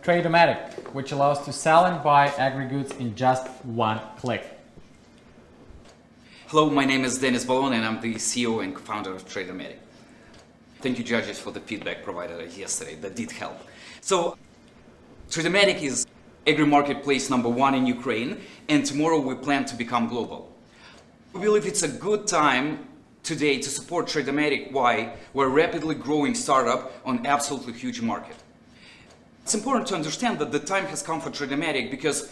Tradomatic, which allows to sell and buy agri-goods in just one click. Hello, my name is Dennis Balon and I'm the CEO and co-founder of Tradomatic. Thank you, judges, for the feedback provided yesterday. That did help. So, Tradomatic is agri-marketplace #1 in Ukraine, and tomorrow we plan to become global. We believe it's a good time today to support Tradomatic. Why? We're a rapidly growing startup on absolutely huge market. It's important to understand that the time has come for Tradomatic because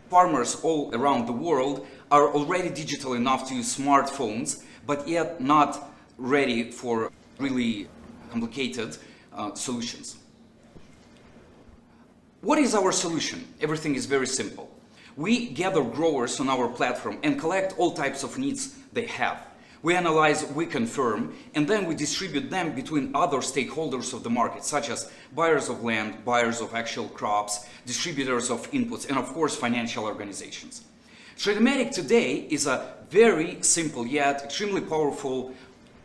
farmers all around the world are already digital enough to use smartphones, but yet not ready for really complicated solutions. What is our solution? Everything is very simple. We gather growers on our platform and collect all types of needs they have. We analyze, we confirm, and then we distribute them between other stakeholders of the market, such as buyers of land, buyers of actual crops, distributors of inputs, and of course financial organizations. Tradomatic today is a very simple yet extremely powerful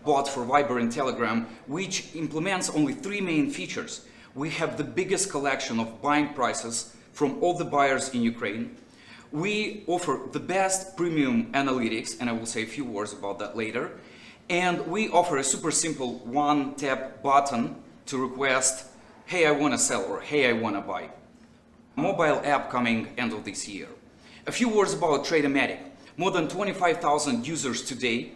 bot for Viber and Telegram, which implements only 3 main features. We have the biggest collection of buying prices from all the buyers in Ukraine. We offer the best premium analytics, and I will say a few words about that later. And we offer a super simple one-tap button to request, hey, I want to sell, or hey, I want to buy. Mobile app coming end of this year. A few words about Tradomatic. More than 25,000 users today.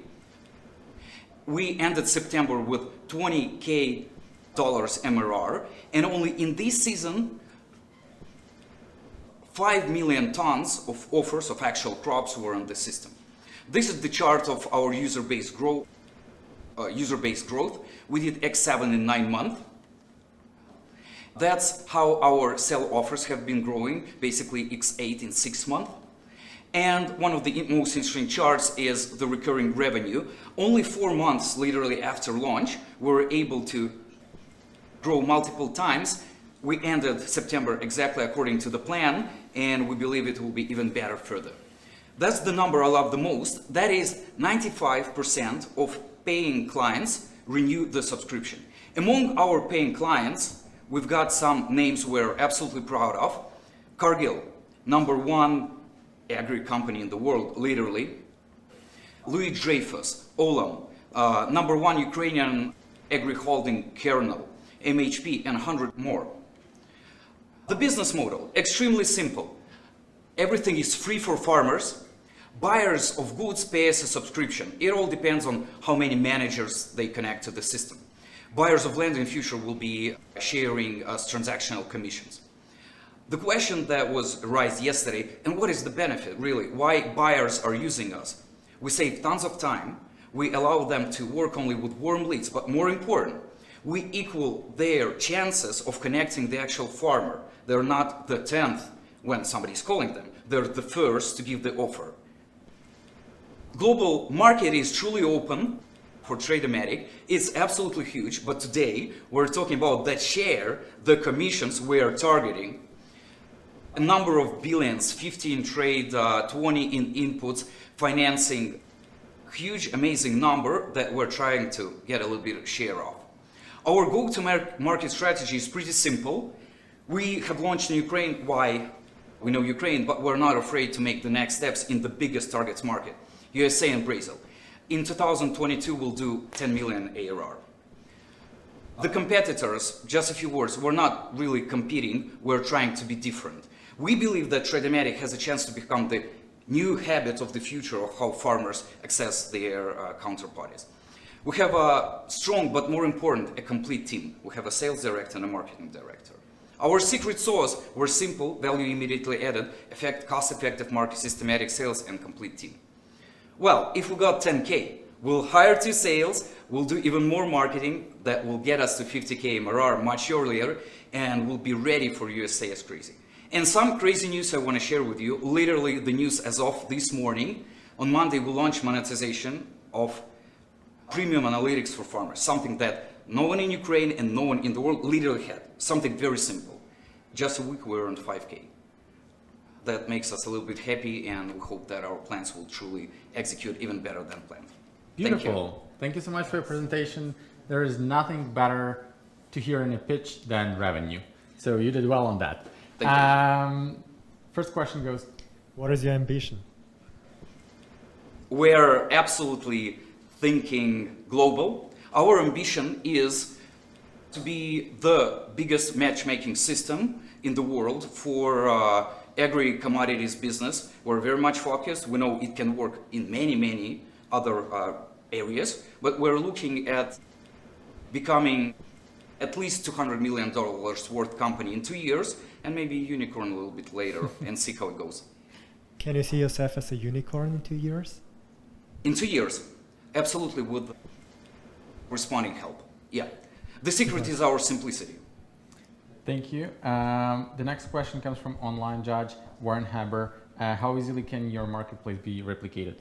We ended September with $20K MRR, and only in this season, 5 million tons of offers of actual crops were on the system. This is the chart of our user-based growth. We did X7 in 9 months. That's how our sell offers have been growing, basically X8 in 6 months. And one of the most interesting charts is the recurring revenue. Only 4 months literally after launch, we were able to grow multiple times. We ended September exactly according to the plan, and we believe it will be even better further. That's the number I love the most. That is 95% of paying clients renew the subscription. Among our paying clients, we've got some names we're absolutely proud of. Cargill, #1 agri company in the world, literally. Louis Dreyfus, Olam, #1 Ukrainian agri holding kernel, MHP, and 100 more. The business model, extremely simple. Everything is free for farmers. Buyers of goods pay us a subscription. It all depends on how many managers they connect to the system. Buyers of land in future will be sharing us transactional commissions. The question that was raised yesterday, and what is the benefit really? Why buyers are using us? We save tons of time. We allow them to work only with warm leads, but more important, we equal their chances of connecting the actual farmer. They're not the 10th when somebody's calling them. They're the first to give the offer. Global market is truly open for Tradomatic. It's absolutely huge, but today we're talking about that share, the commissions we are targeting. A number of billions, 50 in trade, 20 in inputs, financing. Huge, amazing number that we're trying to get a little bit of share of. Our go-to-market strategy is pretty simple. We have launched in Ukraine. Why? We know Ukraine, but we're not afraid to make the next steps in the biggest targets market, USA and Brazil. In 2022, we'll do 10 million ARR. The competitors, just a few words, we're not really competing, we're trying to be different. We believe that Tradomatic has a chance to become the new habit of the future of how farmers access their counterparties. We have a strong, but more important, a complete team. We have a sales director and a marketing director. Our secret sauce were simple, value immediately added, cost-effective market, systematic sales, and complete team. Well, if we got 10K, we'll hire 2 sales, we'll do even more marketing that will get us to 50K MRR much earlier, and we'll be ready for USA as crazy. And some crazy news I want to share with you, literally the news as of this morning. On Monday, we'll launch monetization of premium analytics for farmers, something that no one in Ukraine and no one in the world literally had. Something very simple. Just a week we earned 5K. That makes us a little bit happy, and we hope that our plans will truly execute even better than planned. Beautiful. Thank you so much for your presentation. There is nothing better to hear in a pitch than revenue. So you did well on that. Thank you. First question goes, What is your ambition? We're absolutely thinking global. Our ambition is to be the biggest matchmaking system in the world for agri-commodities business. We're very much focused. We know it can work in many other areas, but we're looking at becoming at least $200 million worth company in 2 years, and maybe a unicorn a little bit later, and see how it goes. Can you see yourself as a unicorn in 2 years? In 2 years, absolutely, with responding help. Yeah. The secret is our simplicity. thank you. The next question comes from online judge Warren Haber. How easily can your marketplace be replicated?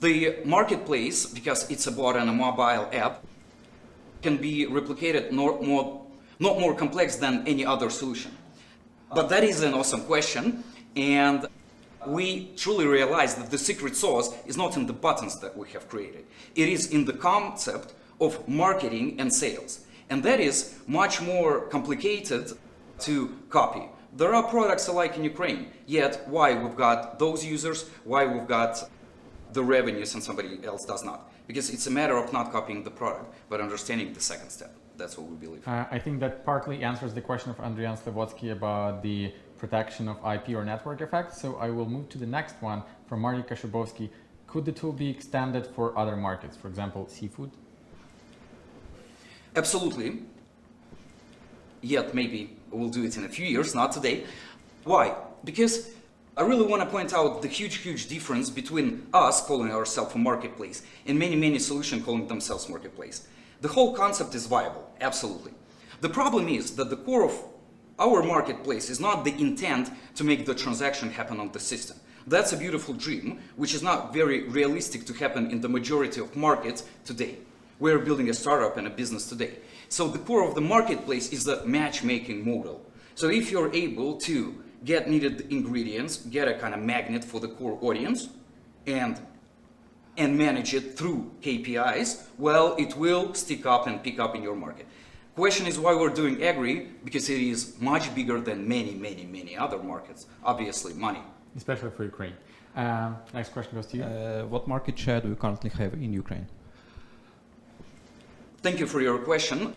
The marketplace, because it's a bot and a mobile app, can be replicated not more complex than any other solution. But that is an awesome question, and we truly realize that the secret sauce is not in the buttons that we have created. It is in the concept of marketing and sales. And that is much more complicated to copy. There are products alike in Ukraine, yet why we've got those users, why we've got the revenues and somebody else does not? Because it's a matter of not copying the product, but understanding the second step. That's what we believe. I think that partly answers the question of Andrian Slevotsky about the protection of IP or network effects. So I will move to the next one from Marty Kashubovsky. Could the tool be extended for other markets, for example, seafood? Absolutely. Yet maybe we'll do it in a few years, not today. Why? Because I really want to point out the huge difference between us calling ourselves a marketplace and many solutions calling themselves marketplace. The whole concept is viable, absolutely. The problem is that the core of our marketplace is not the intent to make the transaction happen on the system. That's a beautiful dream, which is not very realistic to happen in the majority of markets today. We're building a startup and a business today. So the core of the marketplace is the matchmaking model. So if you're able to get needed ingredients, get a kind of magnet for the core audience, and manage it through KPIs, well, it will stick up and pick up in your market. Question is why we're doing agri, because it is much bigger than many other markets. Obviously, money. Especially for Ukraine. Next question goes to you. What market share do you currently have in Ukraine? Thank you for your question.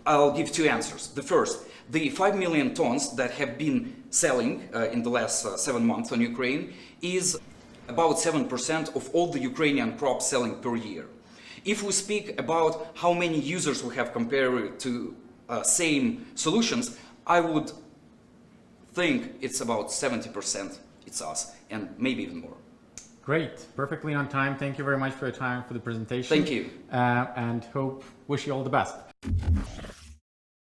I'll give two answers. The first, the 5 million tons that have been selling in the last 7 months on Ukraine is about 7% of all the Ukrainian crops selling per year. If we speak about how many users we have compared to same solutions, I would think it's about 70% it's us, and maybe even more. Great, perfectly on time. Thank you very much for your time for the presentation. Thank you. And wish you all the best.